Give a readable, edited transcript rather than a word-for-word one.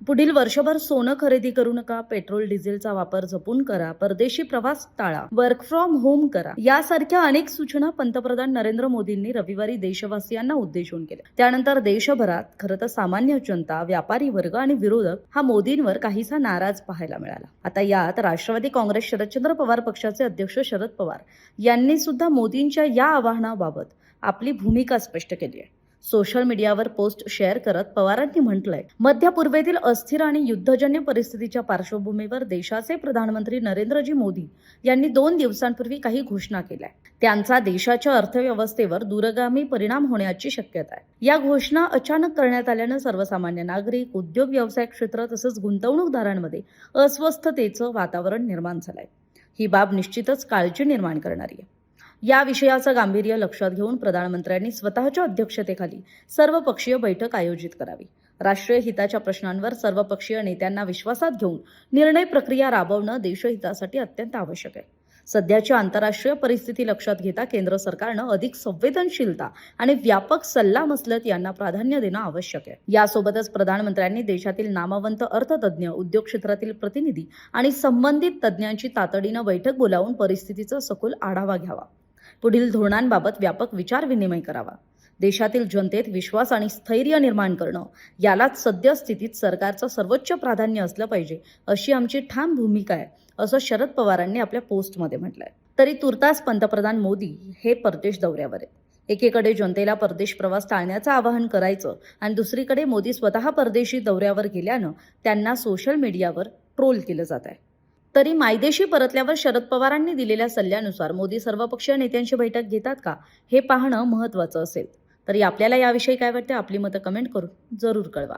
पुढील वर्षभर सोनं खरेदी करू नका, पेट्रोल डिझेलचा वापर जपून करा, परदेशी प्रवास टाळा, वर्क फ्रॉम होम करा यासारख्या अनेक सूचना पंतप्रधान नरेंद्र मोदींनी रविवारी देशवासियांना उद्देशून केल्या. त्यानंतर देशभरात खरं तर सामान्य जनता, व्यापारी वर्ग आणि विरोधक हा मोदींवर काहीसा नाराज पाहायला मिळाला. आता यात राष्ट्रवादी काँग्रेस शरदचंद्र पवार पक्षाचे अध्यक्ष शरद पवार यांनी सुद्धा मोदींच्या या आवाहनाबाबत आपली भूमिका स्पष्ट केली आहे. सोशल मीडियावर पोस्ट शेअर करत पवारांनी म्हटलंय, मध्य पूर्वेतील अस्थिर आणि युद्धजन्य परिस्थितीच्या पार्श्वभूमीवर देशाचे प्रधानमंत्री नरेंद्रजी मोदी यांनी 2 दिवसांपूर्वी काही घोषणा केल्या. त्यांचा देशाच्या अर्थव्यवस्थेवर दूरगामी परिणाम होण्याची शक्यता आहे. या घोषणा अचानक करण्यात आल्यानं सर्वसामान्य नागरिक, उद्योग व्यवसाय क्षेत्र तसंच गुंतवणूकदारांमध्ये अस्वस्थतेचं वातावरण निर्माण झालंय. ही बाब निश्चितच काळजी निर्माण करणारी आहे. या विषयाचं गांभीर्य लक्षात घेऊन प्रधानमंत्र्यांनी स्वतःच्या अध्यक्षतेखाली सर्वपक्षीय बैठक आयोजित करावी. राष्ट्रीय हिताच्या प्रश्नांवर सर्वपक्षीय नेत्यांना विश्वासात घेऊन निर्णय प्रक्रिया राबवणं देशहितासाठी अत्यंत आवश्यक आहे. सध्याची आंतरराष्ट्रीय परिस्थिती लक्षात घेता केंद्र सरकारनं अधिक संवेदनशीलता आणि व्यापक सल्लामसलत यांना प्राधान्य देणं आवश्यक आहे. यासोबतच प्रधानमंत्र्यांनी देशातील नामवंत अर्थतज्ज्ञ, उद्योग क्षेत्रातील प्रतिनिधी आणि संबंधित तज्ज्ञांची तातडीनं बैठक बोलावून परिस्थितीचा सखोल आढावा घ्यावा. पुढील धोरणांबाबत व्यापक विचारविनिमय करावा. देशातील जनतेत विश्वास आणि स्थैर्य निर्माण करणं यालाच सद्यस्थितीत सरकारचं सर्वोच्च प्राधान्य असलं पाहिजे, अशी आमची ठाम भूमिका आहे, असं शरद पवारांनी आपल्या पोस्टमध्ये म्हटलंय. तरी तुर्तास पंतप्रधान मोदी हे परदेश दौऱ्यावर आहेत. एकीकडे जनतेला परदेश प्रवास टाळण्याचं आवाहन करायचं आणि दुसरीकडे मोदी स्वतः परदेशी दौऱ्यावर गेल्यानं त्यांना सोशल मीडियावर ट्रोल केलं जात आहे. तरी मायदेशी परतल्यावर शरद पवारांनी दिलेल्या सल्ल्यानुसार मोदी सर्वपक्षीय नेत्यांची बैठक घेतात का, हे पाहणं महत्त्वाचं असेल. तरी आपल्याला याविषयी काय वाटतं, आपली मतं कमेंट करून जरूर कळवा.